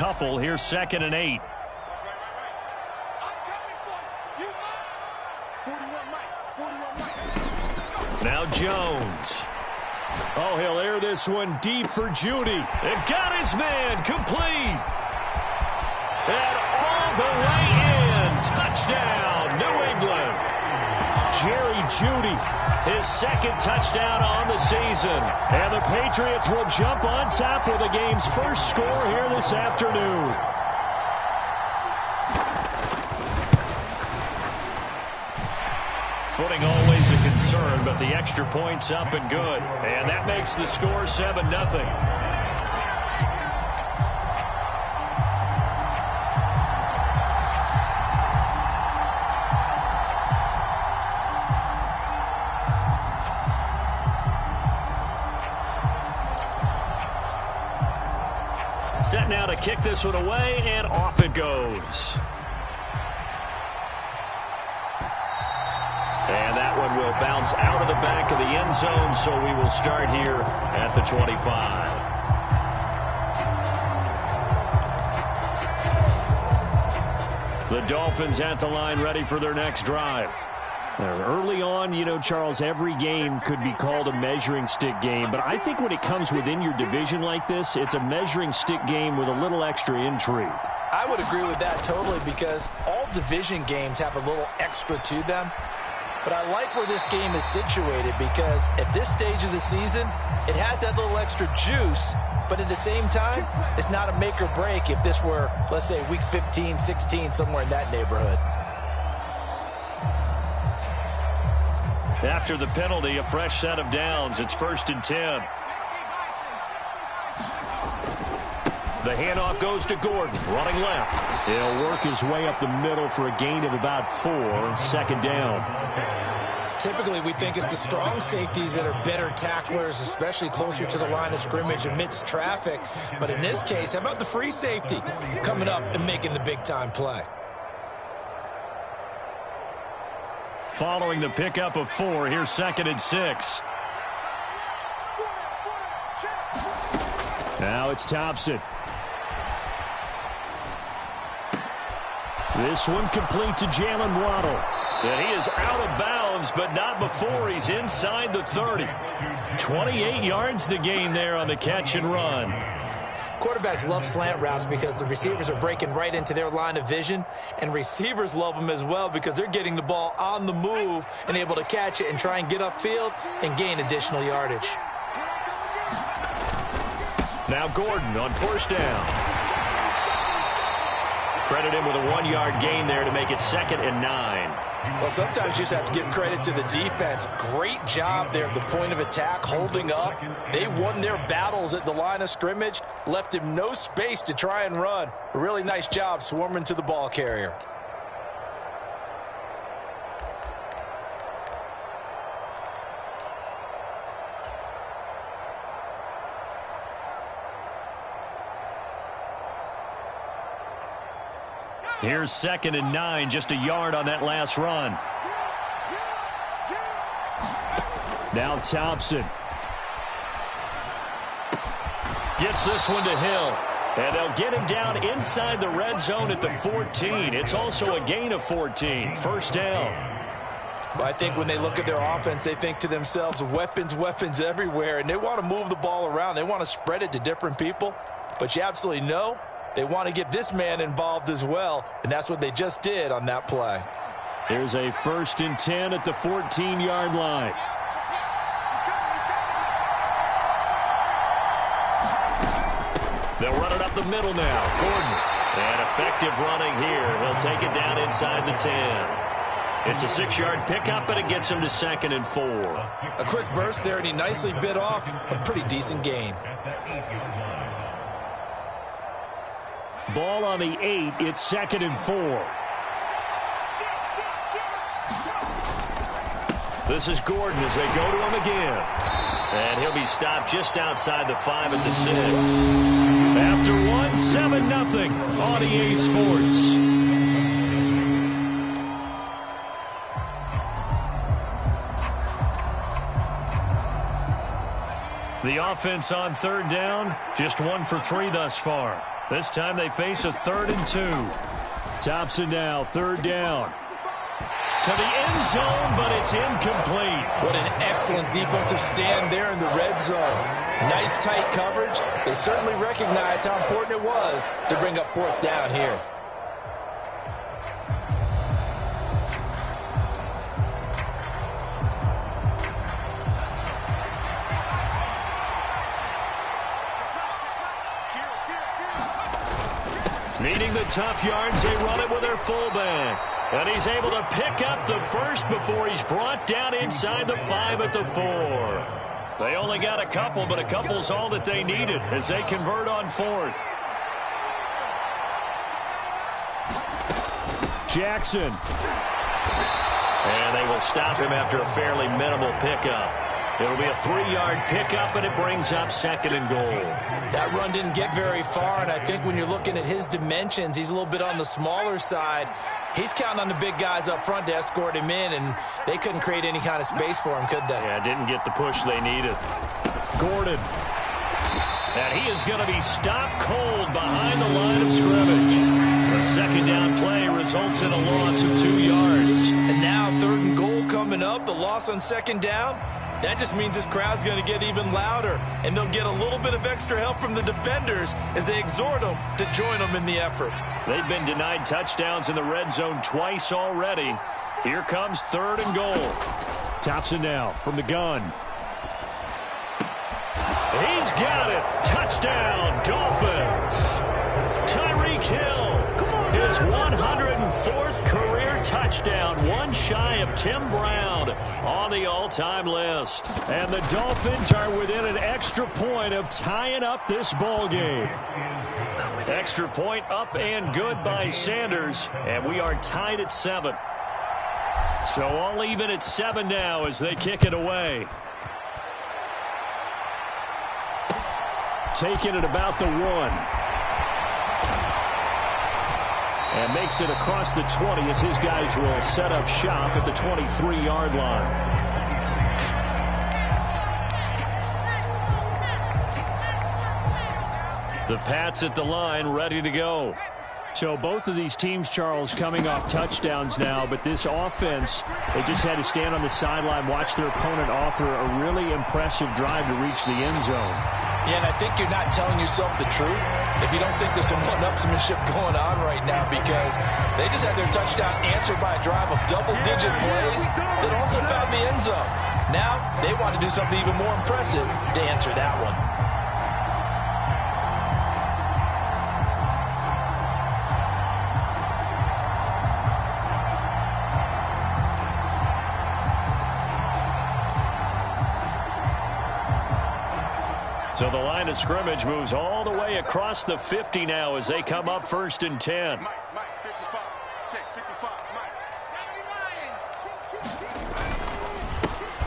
couple. Here's 2nd and 8. Now Jones. Oh, he'll air this one deep for Judy. And got his man complete. And all the way in. Touchdown, New England. Jerry Judy, his 2nd touchdown on the season. And the Patriots will jump on top with the game's first score here this afternoon. Footing always a concern, but the extra point's up and good. And that makes the score 7-0. Set now to kick this one away, and off it goes. And that one will bounce out of the back of the end zone, so we will start here at the 25. The Dolphins at the line, ready for their next drive. Early on, you know, Charles, every game could be called a measuring stick game. But I think when it comes within your division like this, it's a measuring stick game with a little extra intrigue. I would agree with that totally, because all division games have a little extra to them. But I like where this game is situated, because at this stage of the season, it has that little extra juice. But at the same time, it's not a make or break if this were, let's say, week 15, 16, somewhere in that neighborhood. After the penalty, a fresh set of downs. It's 1st and 10. The handoff goes to Gordon, running left. He'll work his way up the middle for a gain of about 4, 2nd down. Typically, we think it's the strong safeties that are better tacklers, especially closer to the line of scrimmage amidst traffic. But in this case, how about the free safety coming up and making the big-time play? Following the pickup of 4, here's 2nd and 6. Now it's Thompson. This one complete to Jalen Waddle. And he is out of bounds, but not before he's inside the 30. 28 yards the gain there on the catch and run. Quarterbacks love slant routes because the receivers are breaking right into their line of vision, and receivers love them as well because they're getting the ball on the move and able to catch it and try and get upfield and gain additional yardage. Now Gordon on 1st down. Credit him with a 1-yard gain there to make it 2nd and 9. Well, sometimes you just have to give credit to the defense. Great job there at the point of attack, holding up. They won their battles at the line of scrimmage, left him no space to try and run. A really nice job swarming to the ball carrier. Here's 2nd and 9, just a yard on that last run. Now Thompson. Gets this one to Hill. And they'll get him down inside the red zone at the 14. It's also a gain of 14. 1st down. Well, I think when they look at their offense, they think to themselves, weapons, weapons everywhere. And they want to move the ball around. They want to spread it to different people. But you absolutely know they want to get this man involved as well, and that's what they just did on that play. Here's a 1st and 10 at the 14-yard line. They'll run it up the middle now. Gordon. And effective running here. He'll take it down inside the 10. It's a 6-yard pickup, and it gets him to 2nd and 4. A quick burst there, and he nicely bit off a pretty decent gain. Ball on the 8. It's 2nd and 4. This is Gordon as they go to him again. And he'll be stopped just outside the 5 at the 6. After one, 7-0 on EA Sports. The offense on 3rd down, just 1 for 3 thus far. This time they face a 3rd and 2. Thompson now, 3rd down. To the end zone, but it's incomplete. What an excellent defensive stand there in the red zone. Nice tight coverage. They certainly recognized how important it was to bring up 4th down here. Needing the tough yards, they run it with their fullback. And he's able to pick up the first before he's brought down inside the 5 at the 4. They only got a couple, but a couple's all that they needed as they convert on 4th. Jackson. And they will stop him after a fairly minimal pickup. It'll be a 3-yard pickup, and it brings up 2nd and goal. That run didn't get very far, and I think when you're looking at his dimensions, he's a little bit on the smaller side. He's counting on the big guys up front to escort him in, and they couldn't create any kind of space for him, could they? Yeah, didn't get the push they needed. Gordon. And he is going to be stopped cold behind the line of scrimmage. The 2nd down play results in a loss of 2 yards. And now 3rd and goal coming up, the loss on 2nd down. That just means this crowd's going to get even louder, and they'll get a little bit of extra help from the defenders as they exhort them to join them in the effort. They've been denied touchdowns in the red zone twice already. Here comes 3rd and goal. Thompson now from the gun. He's got it. Touchdown, Dolphins. Tyreek Hill. His 104th career touchdown, one shy of Tim Brown on the all-time list. And the Dolphins are within an extra point of tying up this ball game. Extra point up and good by Sanders, and we are tied at 7. So all even at 7 now as they kick it away. Taking it about the 1. And makes it across the 20 as his guys will set up shop at the 23-yard line. The Pats at the line, ready to go. So both of these teams, Charles, coming off touchdowns now, but this offense, they just had to stand on the sideline, watch their opponent author a really impressive drive to reach the end zone. Yeah, and I think you're not telling yourself the truth if you don't think there's some one-upsmanship going on right now, because they just had their touchdown answered by a drive of double-digit plays that also found the end zone. Now they want to do something even more impressive to answer that one. So the line of scrimmage moves all the way across the 50 now as they come up 1st and 10.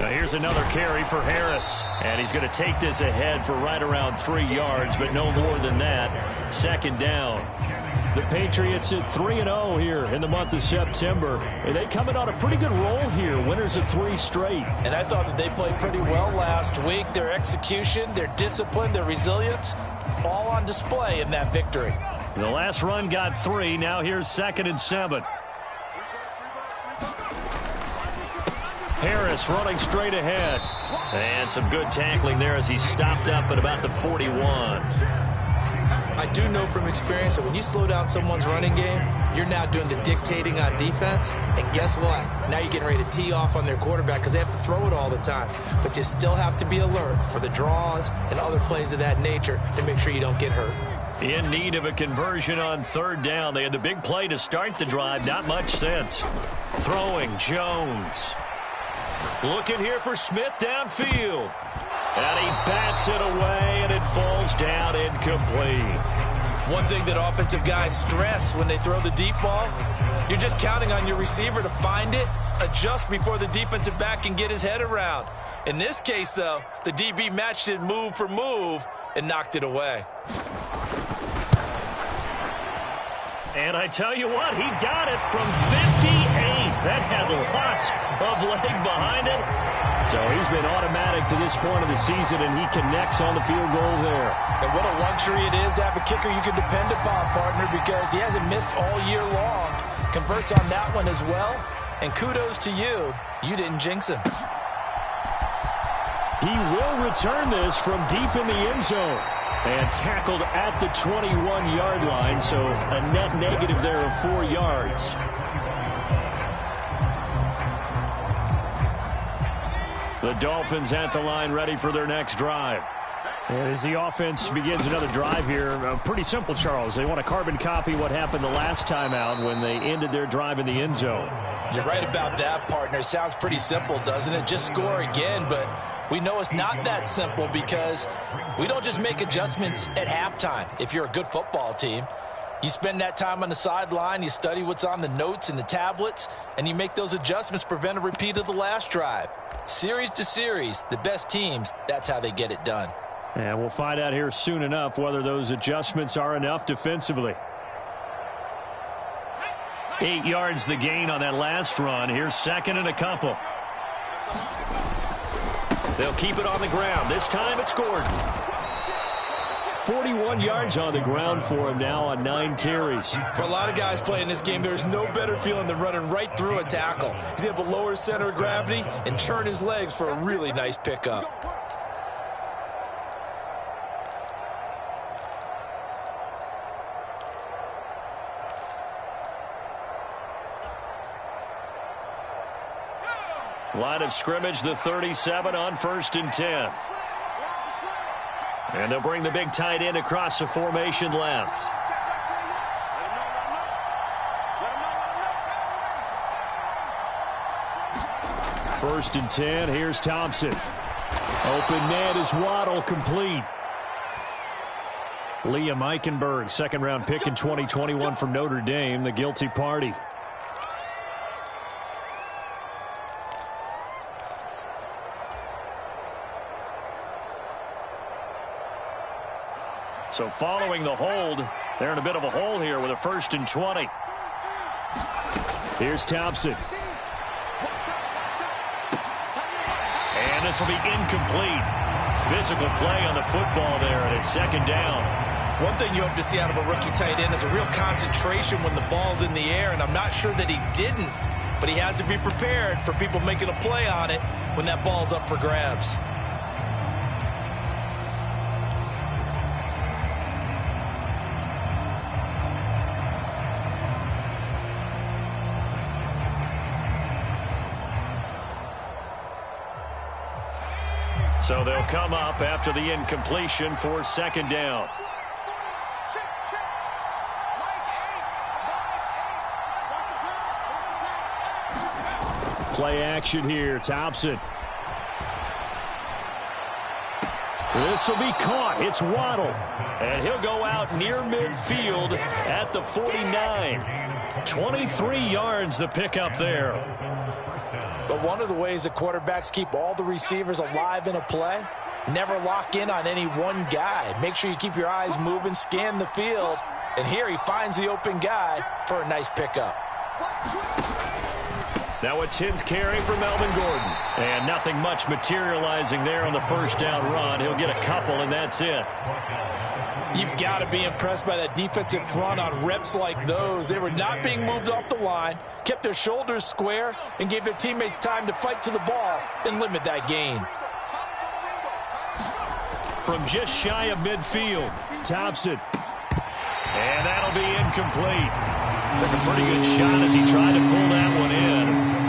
Now here's another carry for Harris. And he's going to take this ahead for right around 3 yards, but no more than that. 2nd down. The Patriots at 3-0 here in the month of September. And they coming on a pretty good roll here. Winners of 3 straight. And I thought that they played pretty well last week. Their execution, their discipline, their resilience, all on display in that victory. The last run got 3. Now here's 2nd and 7. Harris running straight ahead. And some good tackling there as he stopped up at about the 41. I do know from experience that when you slow down someone's running game, you're now doing the dictating on defense. And guess what? Now you're getting ready to tee off on their quarterback because they have to throw it all the time. But you still have to be alert for the draws and other plays of that nature to make sure you don't get hurt. In need of a conversion on 3rd down. They had the big play to start the drive. Not much sense. Throwing Jones. Looking here for Smith downfield. And he bats it away, and it falls down incomplete. One thing that offensive guys stress when they throw the deep ball, you're just counting on your receiver to find it, adjust before the defensive back can get his head around. In this case, though, the DB matched it move for move and knocked it away. And I tell you what, he got it from 58. That had lots of leg behind it. So he's been automatic to this point of the season, and he connects on the field goal there. And what a luxury it is to have a kicker you can depend upon, partner, because he hasn't missed all year long. Converts on that one as well. And kudos to you. You didn't jinx him. He will return this from deep in the end zone. And tackled at the 21-yard line, so a net negative there of 4 yards. The Dolphins at the line, ready for their next drive. And as the offense begins another drive here, pretty simple, Charles. They want to carbon copy what happened the last time out when they ended their drive in the end zone. You're right about that, partner. It sounds pretty simple, doesn't it? Just score again, but we know it's not that simple because we don't just make adjustments at halftime. If you're a good football team, you spend that time on the sideline, you study what's on the notes and the tablets, and you make those adjustments, prevent a repeat of the last drive. Series to series, the best teams, that's how they get it done. And we'll find out here soon enough whether those adjustments are enough defensively. 8 yards the gain on that last run. Here's second and a couple. They'll keep it on the ground. This time it's Gordon. 41 yards on the ground for him now on 9 carries. For a lot of guys playing this game, there's no better feeling than running right through a tackle. He's able to lower his center of gravity and turn his legs for a really nice pickup. Line of scrimmage, the 37 on 1st and 10. And they'll bring the big tight end across the formation left. First and 10, here's Thompson. Open man is Waddle, complete. Liam Eichenberg, second-round pick in 2021 from Notre Dame, the guilty party. So following the hold, they're in a bit of a hole here with a 1st and 20. Here's Thompson. And this will be incomplete. Physical play on the football there, and it's second down. One thing you hope to see out of a rookie tight end is a real concentration when the ball's in the air, and I'm not sure that he didn't, but he has to be prepared for people making a play on it when that ball's up for grabs. So they'll come up after the incompletion for second down. Play action here, Thompson. This will be caught. It's Waddle. And he'll go out near midfield at the 49. 23 yards the pickup there. But one of the ways that quarterbacks keep all the receivers alive in a play, never lock in on any one guy. Make sure you keep your eyes moving, scan the field. And here he finds the open guy for a nice pickup. Now a 10th carry for Melvin Gordon. And nothing much materializing there on the first down run. He'll get a couple, and that's it. You've got to be impressed by that defensive front on reps like those. They were not being moved off the line, kept their shoulders square, and gave their teammates time to fight to the ball and limit that gain. From just shy of midfield, Thompson. And that'll be incomplete. Took a pretty good shot as he tried to pull that one in.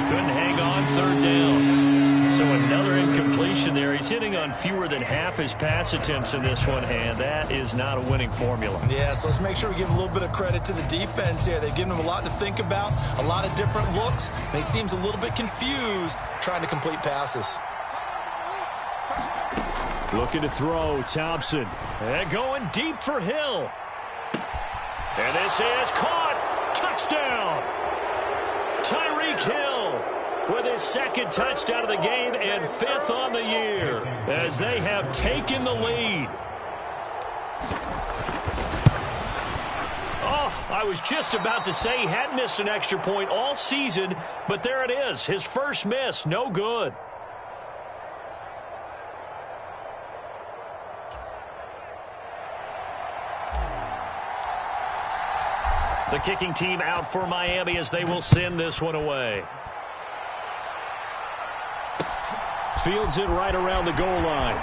Couldn't hang on, third down. So another incompletion there. He's hitting on fewer than half his pass attempts in this one, and that is not a winning formula. Yeah, so let's make sure we give a little bit of credit to the defense here. They've given him a lot to think about, a lot of different looks, and he seems a little bit confused trying to complete passes. Looking to throw, Thompson. And going deep for Hill. And this is caught. Touchdown. Tyreek Hill with his second touchdown of the game and 5th on the year as they have taken the lead. Oh, I was just about to say he hadn't missed an extra point all season, but there it is. His first miss, no good. The kicking team out for Miami as they will send this one away. Fields it right around the goal line.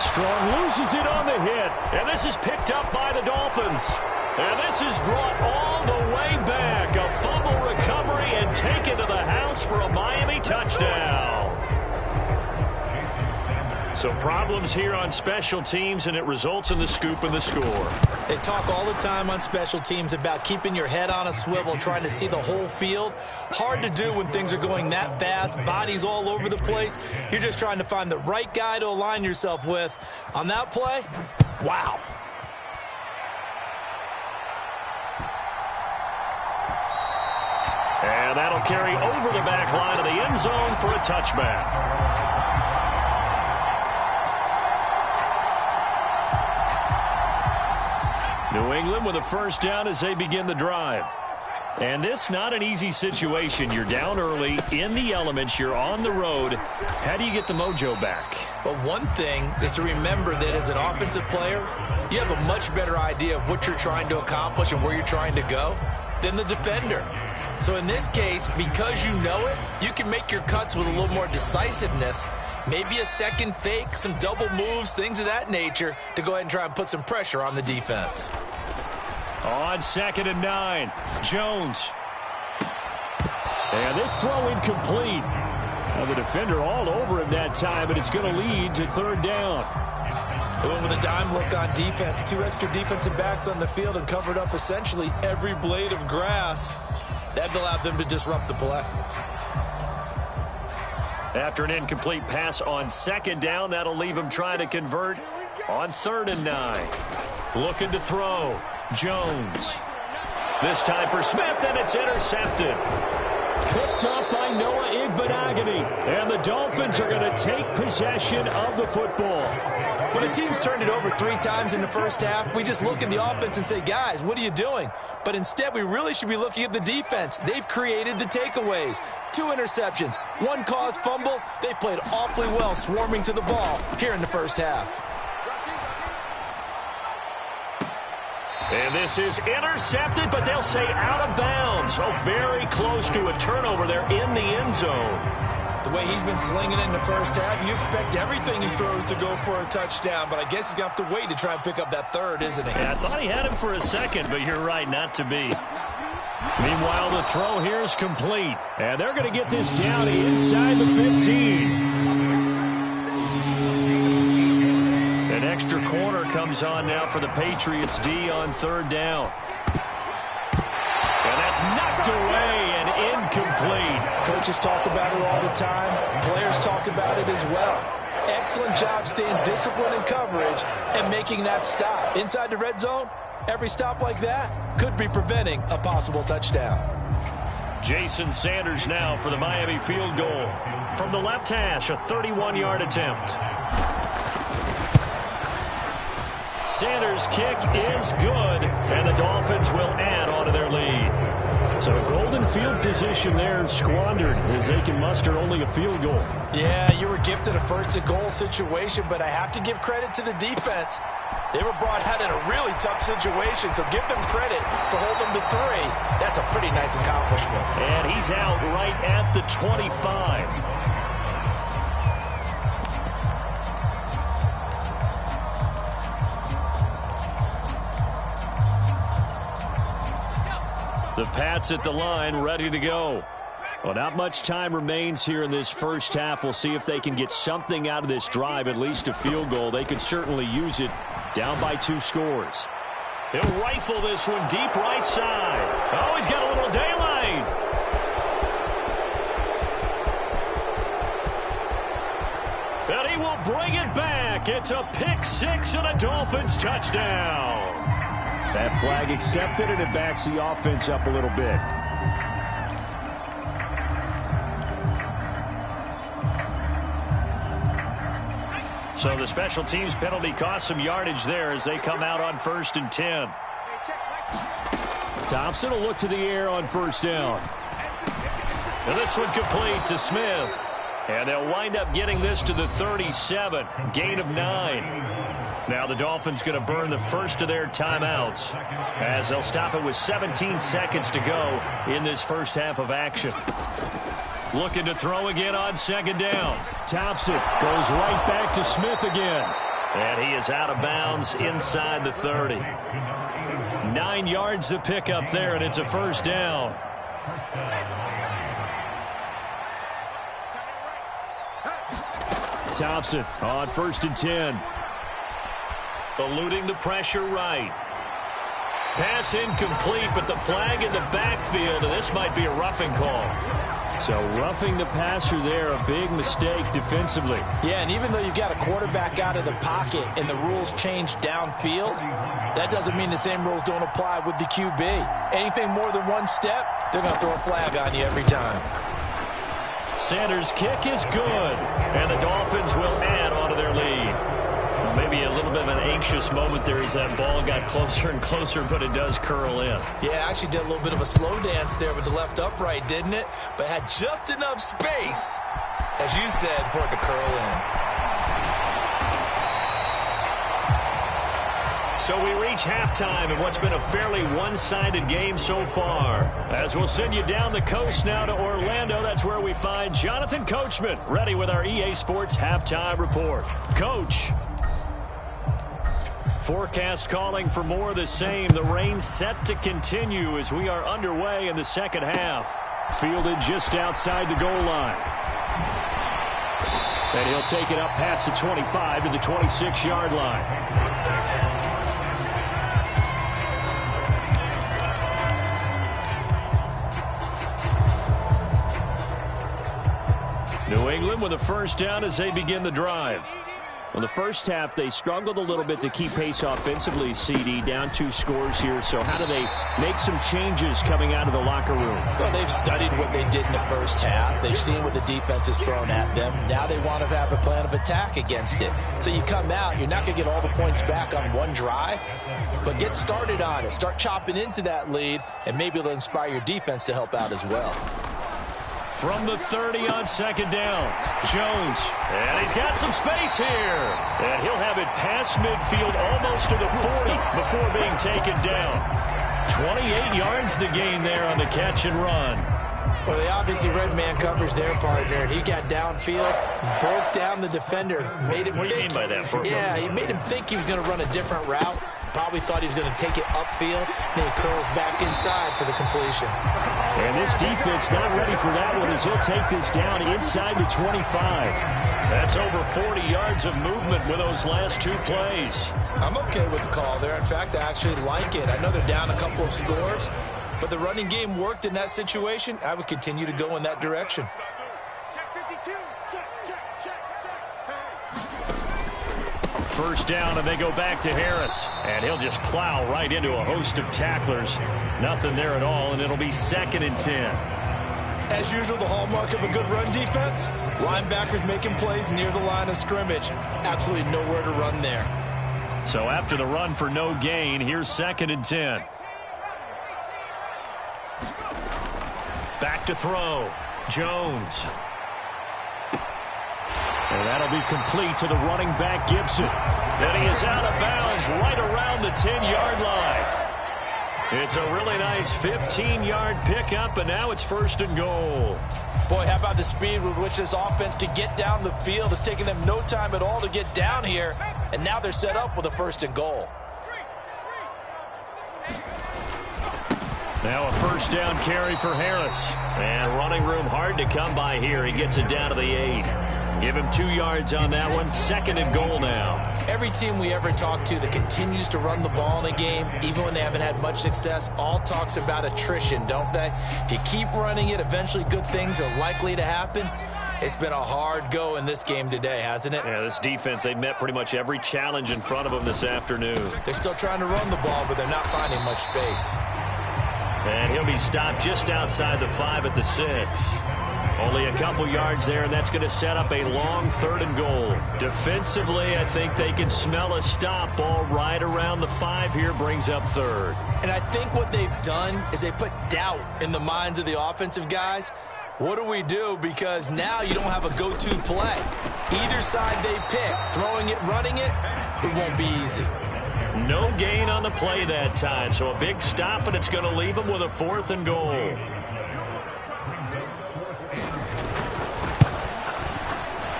Strong loses it on the hit. And this is picked up by the Dolphins. And this is brought all the way back. A fumble recovery and taken to the house for a Miami touchdown. So problems here on special teams, and it results in the scoop and the score. They talk all the time on special teams about keeping your head on a swivel, trying to see the whole field. Hard to do when things are going that fast, bodies all over the place. You're just trying to find the right guy to align yourself with. On that play, wow. And that'll carry over the back line of the end zone for a touchback. New England with a first down as they begin the drive. And this not an easy situation. You're down early, in the elements, you're on the road. How do you get the mojo back? Well, one thing is to remember that as an offensive player, you have a much better idea of what you're trying to accomplish and where you're trying to go than the defender. So in this case, because you know it, you can make your cuts with a little more decisiveness. Maybe a second fake, some double moves, things of that nature to go ahead and try and put some pressure on the defense. On 2nd and 9, Jones. And this throw incomplete. Now the defender all over him that time, but it's going to lead to 3rd down. They went with a dime look on defense. 2 extra defensive backs on the field and covered up essentially every blade of grass. That allowed them to disrupt the play. After an incomplete pass on 2nd down, that'll leave him trying to convert on 3rd and 9. Looking to throw. Jones. This time for Smith, and it's intercepted. Picked up by Noah Igbenogany. And the Dolphins are going to take possession of the football. When a team's turned it over 3 times in the first half, we just look at the offense and say, guys, what are you doing? But instead, we really should be looking at the defense. They've created the takeaways. 2 interceptions, 1 caused fumble. They played awfully well swarming to the ball here in the first half. And this is intercepted, but they'll say out of bounds. Oh, very close to a turnover there in the end zone. The way he's been slinging it in the first half, you expect everything he throws to go for a touchdown, but I guess he's going to have to wait to try and pick up that 3rd, isn't he? Yeah, I thought he had him for a second, but you're right, not to be. Meanwhile, the throw here is complete, and they're going to get this down inside the 15. An extra corner comes on now for the Patriots D on 3rd down. And that's knocked away and incomplete. Coaches talk about it all the time. Players talk about it as well. Excellent job staying disciplined in coverage and making that stop. Inside the red zone, every stop like that could be preventing a possible touchdown. Jason Sanders now for the Miami field goal. From the left hash, a 31-yard attempt. Sanders' kick is good, and the Dolphins will add on to their lead. So golden field position there squandered as they can muster only a field goal. Yeah, you were gifted a first-and-goal situation, but I have to give credit to the defense. They were brought out in a really tough situation, so give them credit for holding them to 3. That's a pretty nice accomplishment. And he's out right at the 25. The Pats at the line, ready to go. Well, not much time remains here in this first half. We'll see if they can get something out of this drive, at least a field goal. They could certainly use it down by 2 scores. He'll rifle this one deep right side. Oh, he's got a little daylight. And he will bring it back. It's a pick 6 and a Dolphins touchdown. That flag accepted, and it backs the offense up a little bit. So the special teams penalty cost some yardage there as they come out on 1st and 10. Thompson will look to the air on 1st down. And this one complete to Smith. And they'll wind up getting this to the 37. Gain of 9. Now the Dolphins going to burn the first of their timeouts as they'll stop it with 17 seconds to go in this first half of action. Looking to throw again on second down. Thompson goes right back to Smith again. And he is out of bounds inside the 30. 9 yards to pick up there, and it's a first down. Thompson on 1st and 10. Eluding the pressure right. Pass incomplete, but the flag in the backfield, and this might be a roughing call. So roughing the passer there, a big mistake defensively. Yeah, and even though you've got a quarterback out of the pocket and the rules change downfield, that doesn't mean the same rules don't apply with the QB. Anything more than one step, they're going to throw a flag on you every time. Sanders' kick is good, and the Dolphins will add on to their lead. Well, maybe a little bit of an anxious moment there as that ball got closer and closer, but it does curl in. Yeah, actually did a little bit of a slow dance there with the left upright, didn't it? But had just enough space, as you said, for it to curl in. So we reach halftime in what's been a fairly one-sided game so far. As we'll send you down the coast now to Orlando, that's where we find Jonathan Coachman, ready with our EA Sports Halftime Report. Coach. Forecast calling for more of the same. The rain set to continue as we are underway in the second half. Fielded just outside the goal line. And he'll take it up past the 25 to the 26-yard line. New England with a first down as they begin the drive. In the first half, they struggled a little bit to keep pace offensively, CD, down 2 scores here. So how do they make some changes coming out of the locker room? Well, they've studied what they did in the first half. They've seen what the defense has thrown at them. Now they want to have a plan of attack against it. So you come out, you're not going to get all the points back on one drive, but get started on it. Start chopping into that lead, and maybe it'll inspire your defense to help out as well. From the 30 on second down, Jones, and he's got some space here. And he'll have it past midfield almost to the 40 before being taken down. 28 yards the gain there on the catch and run. Well, they obviously read man coverage their partner, and he got downfield, broke down the defender, made him What do you mean by that? Yeah, he made him think he was going to run a different route. Probably thought he was going to take it upfield. Then he curls back inside for the completion. And this defense not ready for that one as he'll take this down inside the 25. That's over 40 yards of movement with those last 2 plays. I'm okay with the call there. In fact, I actually like it. I know they're down a couple of scores, but the running game worked in that situation. I would continue to go in that direction. First down, and they go back to Harris. And he'll just plow right into a host of tacklers. Nothing there at all, and it'll be 2nd and 10. As usual, the hallmark of a good run defense, linebackers making plays near the line of scrimmage. Absolutely nowhere to run there. So after the run for no gain, here's 2nd and 10. Back to throw. Jones. And that'll be complete to the running back, Gibson. And he is out of bounds right around the 10-yard line. It's a really nice 15-yard pickup, and now it's 1st and goal. Boy, how about the speed with which this offense could get down the field? It's taken them no time at all to get down here, and now they're set up with a 1st and goal. Now a first down carry for Harris. And running room hard to come by here. He gets it down to the 8. Give him 2 yards on that one. 2nd and goal now. Every team we ever talk to that continues to run the ball in a game, even when they haven't had much success, all talks about attrition, don't they? If you keep running it, eventually good things are likely to happen. It's been a hard go in this game today, hasn't it? Yeah, this defense, they met pretty much every challenge in front of them this afternoon. They're still trying to run the ball, but they're not finding much space. And he'll be stopped just outside the 5 at the 6. Only a couple yards there, and that's going to set up a long 3rd and goal. Defensively, I think they can smell a stop. Ball right around the 5 here, brings up 3rd. And I think what they've done is they put doubt in the minds of the offensive guys. What do we do? Because now you don't have a go-to play. Either side they pick, throwing it, running it, it won't be easy. No gain on the play that time, so a big stop, and it's going to leave him with a 4th and goal.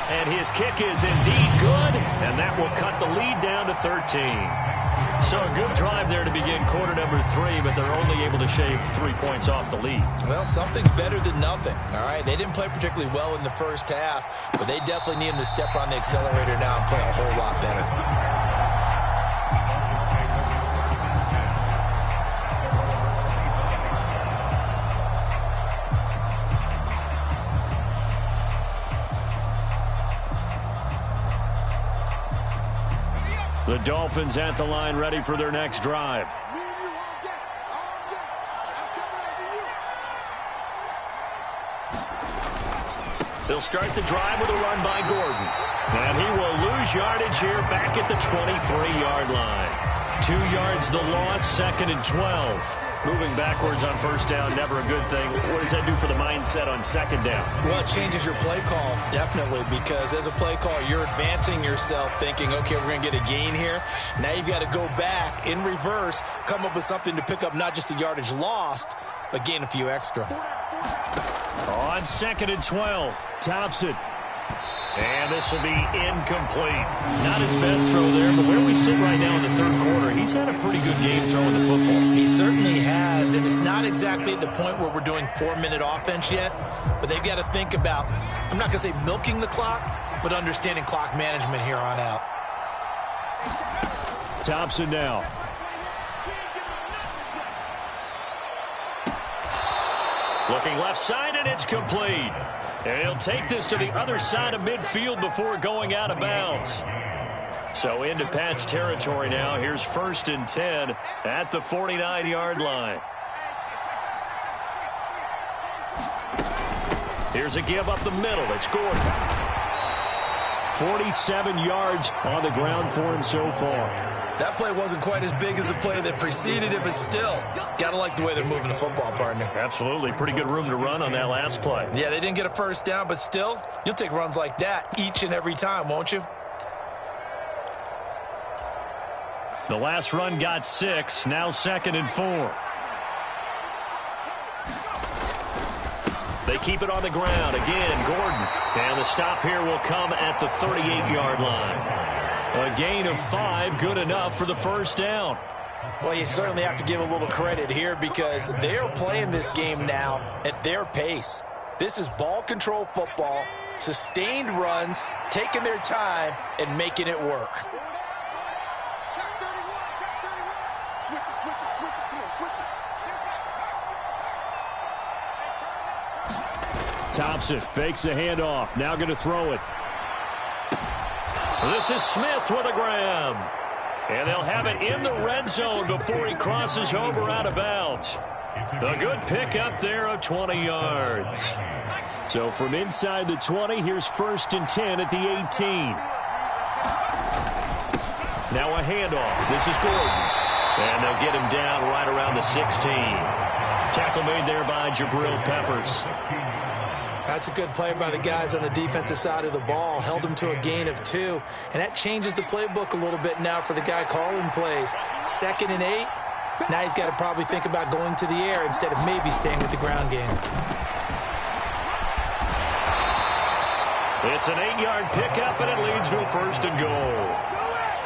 And his kick is indeed good, and that will cut the lead down to 13. So a good drive there to begin quarter number 3, but they're only able to shave 3 points off the lead. Well, something's better than nothing, all right? They didn't play particularly well in the first half, but they definitely need him to step on the accelerator now and play a whole lot better. The Dolphins at the line ready for their next drive. They'll start the drive with a run by Gordon. And he will lose yardage here back at the 23-yard line. 2 yards the loss, 2nd and 12. Moving backwards on first down, never a good thing. What does that do for the mindset on 2nd down? Well, it changes your play call, definitely, because as a play call, you're advancing yourself thinking, okay, we're going to get a gain here. Now you've got to go back in reverse, come up with something to pick up not just the yardage lost, but gain a few extra. On 2nd and 12, Thompson. And this will be incomplete. Not his best throw there, but where we sit right now in the 3rd quarter, he's had a pretty good game throwing the football. He certainly has, and it's not exactly at the point where we're doing 4-minute offense yet, but they've got to think about, I'm not going to say milking the clock, but understanding clock management here on out. Thompson now. Looking left side, and it's complete. And he'll take this to the other side of midfield before going out of bounds. So into Pat's territory now. Here's 1st and 10 at the 49-yard line. Here's a give up the middle. It's Gordon. 47 yards on the ground for him so far. That play wasn't quite as big as the play that preceded it, but still, got to like the way they're moving the football, partner. Absolutely. Pretty good room to run on that last play. Yeah, they didn't get a first down, but still, you'll take runs like that each and every time, won't you? The last run got 6, now 2nd and 4. They keep it on the ground. Again, Gordon. And the stop here will come at the 38-yard line. A gain of 5, good enough for the first down. Well, you certainly have to give a little credit here because they're playing this game now at their pace. This is ball control football, sustained runs, taking their time, and making it work. Thompson fakes a handoff. Now going to throw it. This is Smith with a grab. And they'll have it in the red zone before he crosses over out of bounds. A good pickup there of 20 yards. So from inside the 20, here's 1st and 10 at the 18. Now a handoff. This is Gordon. And they'll get him down right around the 16. Tackle made there by Jabril Peppers. That's a good play by the guys on the defensive side of the ball. Held him to a gain of 2. And that changes the playbook a little bit now for the guy calling plays. 2nd and 8. Now he's got to probably think about going to the air instead of maybe staying with the ground game. It's an 8-yard pickup, and it leads to a 1st and goal.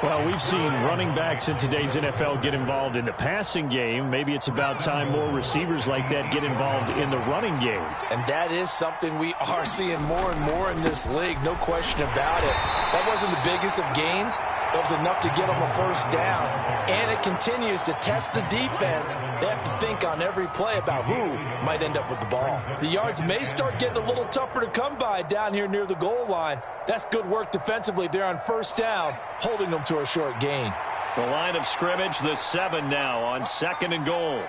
Well, we've seen running backs in today's NFL get involved in the passing game. Maybe it's about time more receivers like that get involved in the running game. And that is something we are seeing more and more in this league, no question about it. That wasn't the biggest of gains. That was enough to get them a first down. And it continues to test the defense. They have to think on every play about who might end up with the ball. The yards may start getting a little tougher to come by down here near the goal line. That's good work defensively there on first down, holding them to a short gain. The line of scrimmage, the 7 now on 2nd and goal.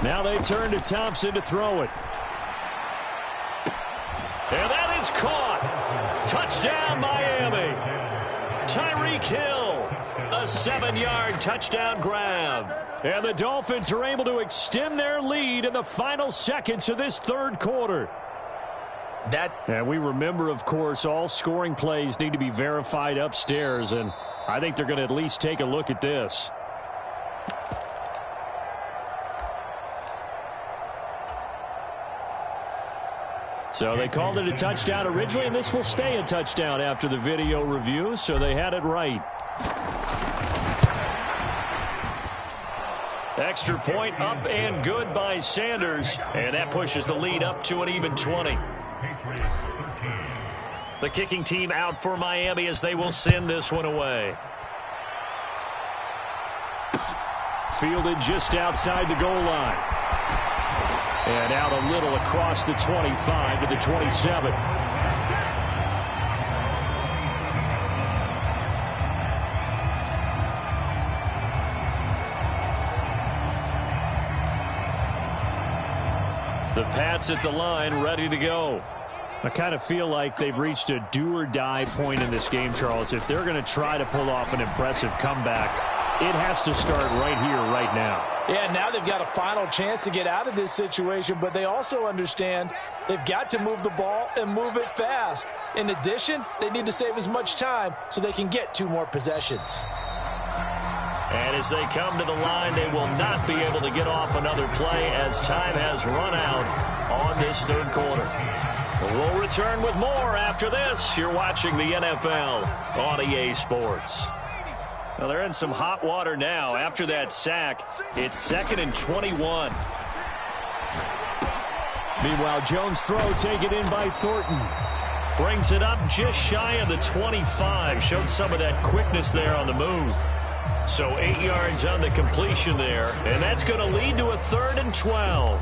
Now they turn to Thompson to throw it. And that is caught. Touchdown, Miami. Tyreek Hill A 7-yard touchdown grab. And the Dolphins are able to extend their lead in the final seconds of this third quarter. And we remember, of course, all scoring plays need to be verified upstairs, and I think they're going to at least take a look at this. So they called it a touchdown originally, and this will stay a touchdown after the video review, so they had it right. Extra point up and good by Sanders, and that pushes the lead up to an even 20. The kicking team out for Miami as they will send this one away. Fielded just outside the goal line. And out a little across the 25 to the 27. The Pats at the line, ready to go. I kind of feel like they've reached a do-or-die point in this game, Charles. If they're going to try to pull off an impressive comeback, it has to start right here, right now. Yeah, now they've got a final chance to get out of this situation, but they also understand they've got to move the ball and move it fast. In addition, they need to save as much time so they can get 2 more possessions. And as they come to the line, they will not be able to get off another play as time has run out on this third quarter. We'll return with more after this. You're watching the NFL on EA Sports. Well, they're in some hot water now. After that sack, it's 2nd and 21. Meanwhile, Jones' throw taken in by Thornton. Brings it up just shy of the 25. Showed some of that quickness there on the move. So 8 yards on the completion there. And that's going to lead to a 3rd and 12.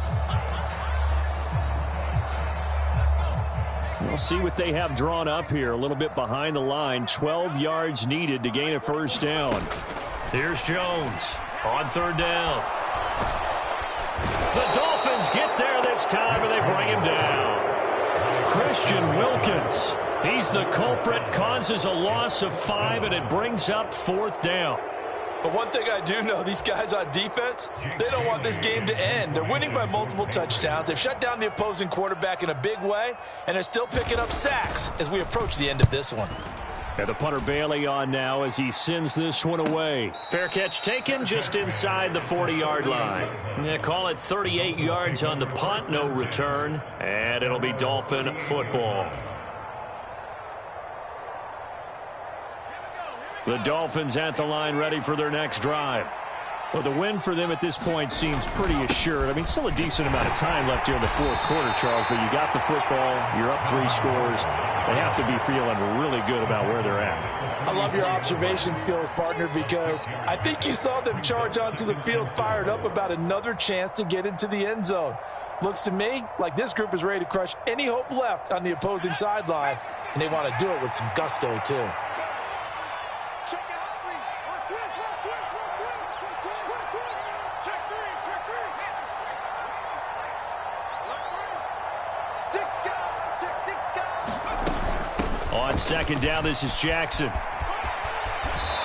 We'll see what they have drawn up here. A little bit behind the line. 12 yards needed to gain a first down. Here's Jones on 3rd down. The Dolphins get there this time, and they bring him down. Christian Wilkins. He's the culprit. Causes a loss of 5, and it brings up 4th down. But one thing I do know, these guys on defense, they don't want this game to end. They're winning by multiple touchdowns. They've shut down the opposing quarterback in a big way, and they're still picking up sacks as we approach the end of this one. And the punter Bailey on now as he sends this one away. Fair catch taken just inside the 40-yard line. Yeah, call it 38 yards on the punt, no return, and it'll be Dolphin football. The Dolphins at the line ready for their next drive. Well, the win for them at this point seems pretty assured. I mean, still a decent amount of time left here in the 4th quarter, Charles, but you got the football, you're up 3 scores. They have to be feeling really good about where they're at. I love your observation skills, partner, because I think you saw them charge onto the field fired up about another chance to get into the end zone. Looks to me like this group is ready to crush any hope left on the opposing sideline, and they want to do it with some gusto, too. On 2nd down, this is Jackson.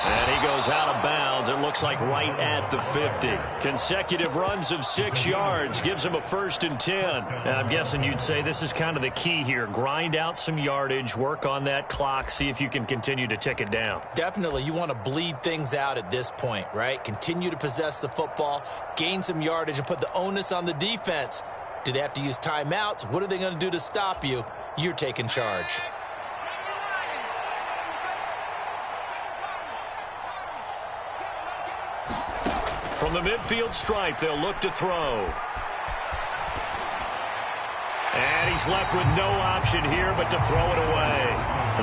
And he goes out of bounds. It looks like right at the 50. Consecutive runs of 6 yards gives him a 1st and 10. I'm guessing you'd say this is kind of the key here. Grind out some yardage, work on that clock, see if you can continue to tick it down. Definitely. You want to bleed things out at this point, right? Continue to possess the football, gain some yardage, and put the onus on the defense. Do they have to use timeouts? What are they going to do to stop you? You're taking charge. From the midfield stripe, they'll look to throw. And he's left with no option here but to throw it away.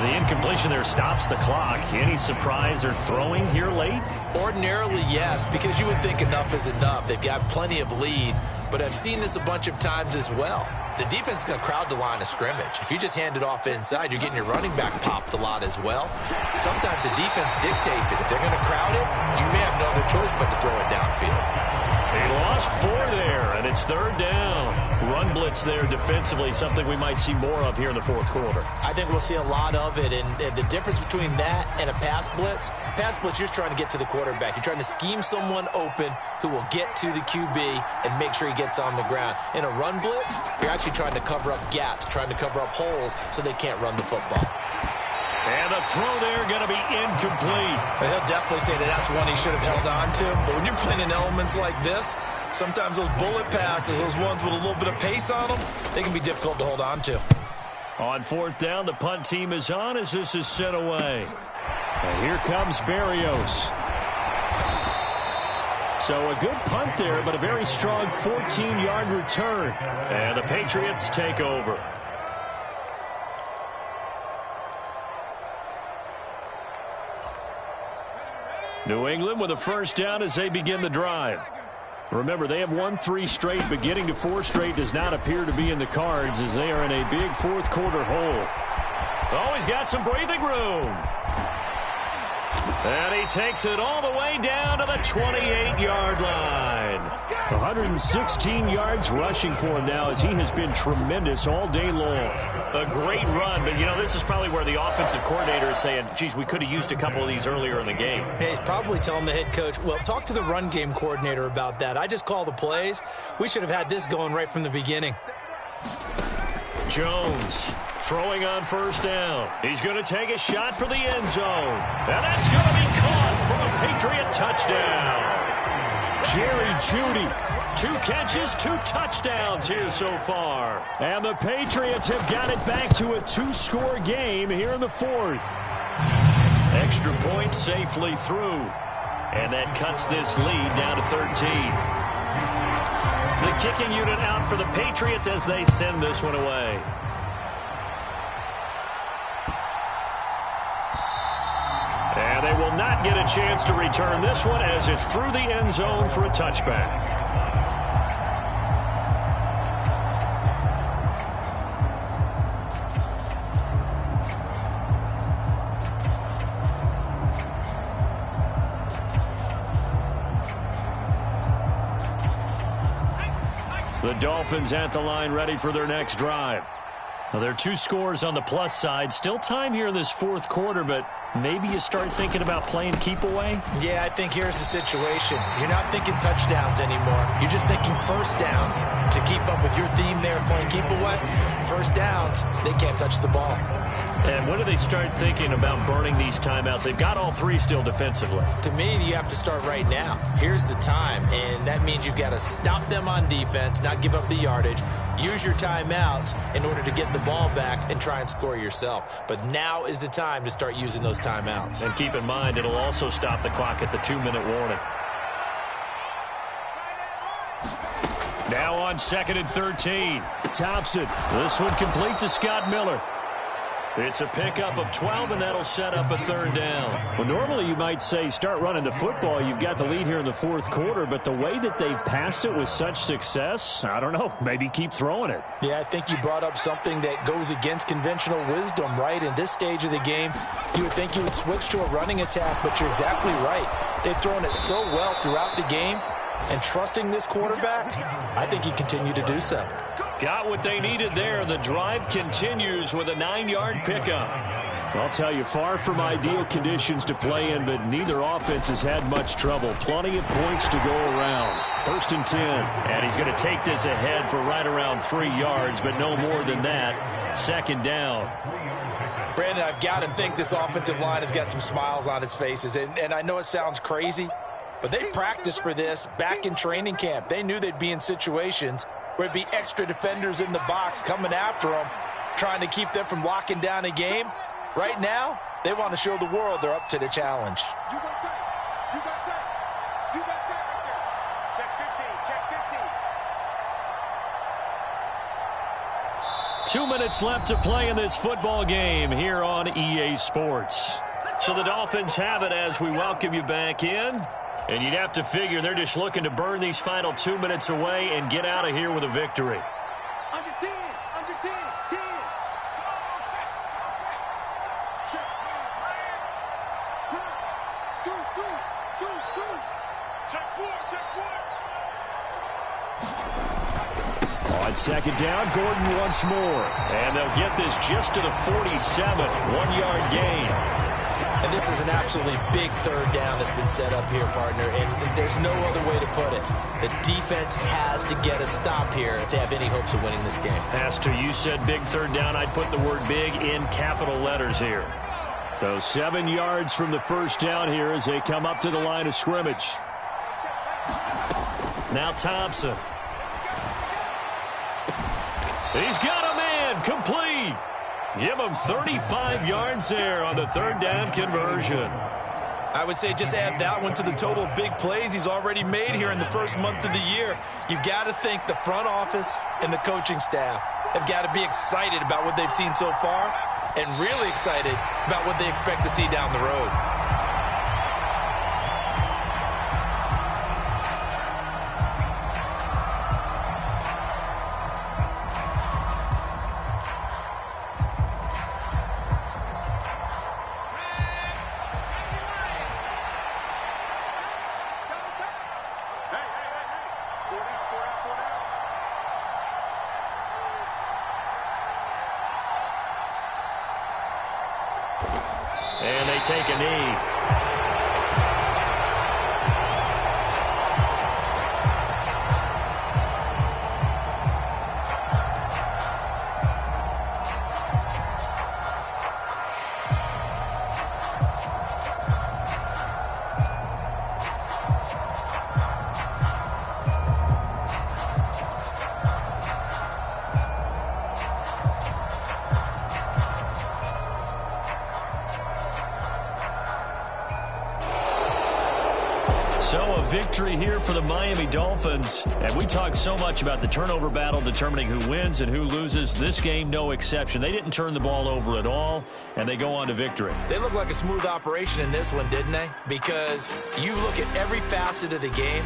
The incompletion there stops the clock. Any surprise they're throwing here late? Ordinarily, yes, because you would think enough is enough. They've got plenty of lead, but I've seen this a bunch of times as well. The defense is going to crowd the line of scrimmage. If you just hand it off inside, you're getting your running back popped a lot as well. Sometimes the defense dictates it. If they're going to crowd it, you may have no other choice but to throw it downfield. He lost 4 there, and it's 3rd down. Run blitz there defensively, something we might see more of here in the 4th quarter. I think we'll see a lot of it, and the difference between that and a pass blitz, you're just trying to get to the quarterback. You're trying to scheme someone open who will get to the QB and make sure he gets on the ground. In a run blitz, you're actually trying to cover up gaps, trying to cover up holes so they can't run the football. And the throw there going to be incomplete. He'll definitely say that's one he should have held on to. But when you're playing in elements like this, sometimes those bullet passes, those ones with a little bit of pace on them, they can be difficult to hold on to. On 4th down, the punt team is on as this is sent away. And here comes Berrios. So a good punt there, but a very strong 14-yard return. And the Patriots take over. New England with a 1st down as they begin the drive. Remember, they have won 3 straight, but getting to 4 straight does not appear to be in the cards as they are in a big 4th quarter hole. Oh, he's got some breathing room. And he takes it all the way down to the 28-yard line. 116 yards rushing for him now as he has been tremendous all day long. A great run, but, this is probably where the offensive coordinator is saying, geez, we could have used a couple of these earlier in the game. Hey, he's probably telling the head coach, well, talk to the run game coordinator about that. I just call the plays. We should have had this going right from the beginning. Jones throwing on 1st down. He's going to take a shot for the end zone. And that's going to be caught for a Patriot touchdown. Jerry Jeudy, 2 catches, 2 touchdowns here so far. And the Patriots have got it back to a 2-score game here in the 4th. Extra point safely through. And that cuts this lead down to 13. The kicking unit out for the Patriots as they send this one away. And they will not get a chance to return this one as it's through the end zone for a touchback. The Dolphins at the line ready for their next drive. Now, there are 2 scores on the plus side. Still time here in this 4th quarter, but maybe you start thinking about playing keep away? Yeah, I think here's the situation. You're not thinking touchdowns anymore. You're just thinking 1st downs to keep up with your theme there playing keep away. 1st downs, they can't touch the ball. And when do they start thinking about burning these timeouts? They've got all 3 still defensively. To me, you have to start right now. Here's the time, and that means you've got to stop them on defense, not give up the yardage, use your timeouts in order to get the ball back and try and score yourself. But now is the time to start using those timeouts. And keep in mind, it'll also stop the clock at the 2-minute warning. Now on 2nd and 13. Thompson. This one complete to Scott Miller. It's a pickup of 12, and that'll set up a 3rd down. Well, normally you might say start running the football. You've got the lead here in the 4th quarter, but the way that they've passed it with such success, I don't know, maybe keep throwing it. Yeah, I think you brought up something that goes against conventional wisdom, right? In this stage of the game, you would think you would switch to a running attack, but you're exactly right. They've thrown it so well throughout the game, and trusting this quarterback, I think he continued to do so. Got what they needed there. The drive continues with a 9-yard pickup. I'll tell you, far from ideal conditions to play in, but neither offense has had much trouble. Plenty of points to go around. 1st and 10. And he's going to take this ahead for right around 3 yards, but no more than that. 2nd down. Brandon, I've got to think this offensive line has got some smiles on its faces. And I know it sounds crazy, but they practiced for this back in training camp. They knew they'd be in situations where it'd be extra defenders in the box coming after them, trying to keep them from locking down a game. Right now, they want to show the world they're up to the challenge. You got tape. You got tape. You got tape right there. Check 15. Check 15. 2 minutes left to play in this football game here on EA Sports. So the Dolphins have it as we welcome you back in. And you'd have to figure they're just looking to burn these final 2 minutes away and get out of here with a victory. Under 10. Under 10. 10. Check. Check. Check 4. Check 4. On second down, Gordon once more. And they'll get this just to the 47, 1-yard gain. And this is an absolutely big third down that's been set up here, partner, and there's no other way to put it. The defense has to get a stop here if they have any hopes of winning this game. Pastor, you said big third down. I'd put the word big in capital letters here. So 7 yards from the first down here as they come up to the line of scrimmage. Now Thompson. He's got a man, complete. Give him 35 yards there on the third down conversion. I would say just add that one to the total of big plays he's already made here in the first month of the year. You've got to think the front office and the coaching staff have got to be excited about what they've seen so far and really excited about what they expect to see down the road. And they take a knee. So a victory here for the Miami Dolphins. And we talk so much about the turnover battle determining who wins and who loses. This game, no exception. They didn't turn the ball over at all, and they go on to victory. They look like a smooth operation in this one, didn't they? Because you look at every facet of the game,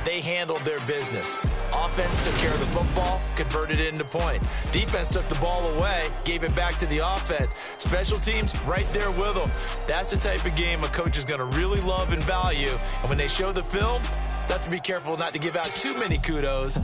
they handled their business. Offense took care of the football, converted it into point. Defense took the ball away, gave it back to the offense. Special teams right there with them. That's the type of game a coach is going to really love and value. And when they show the film, that's to be careful not to give out too many kudos.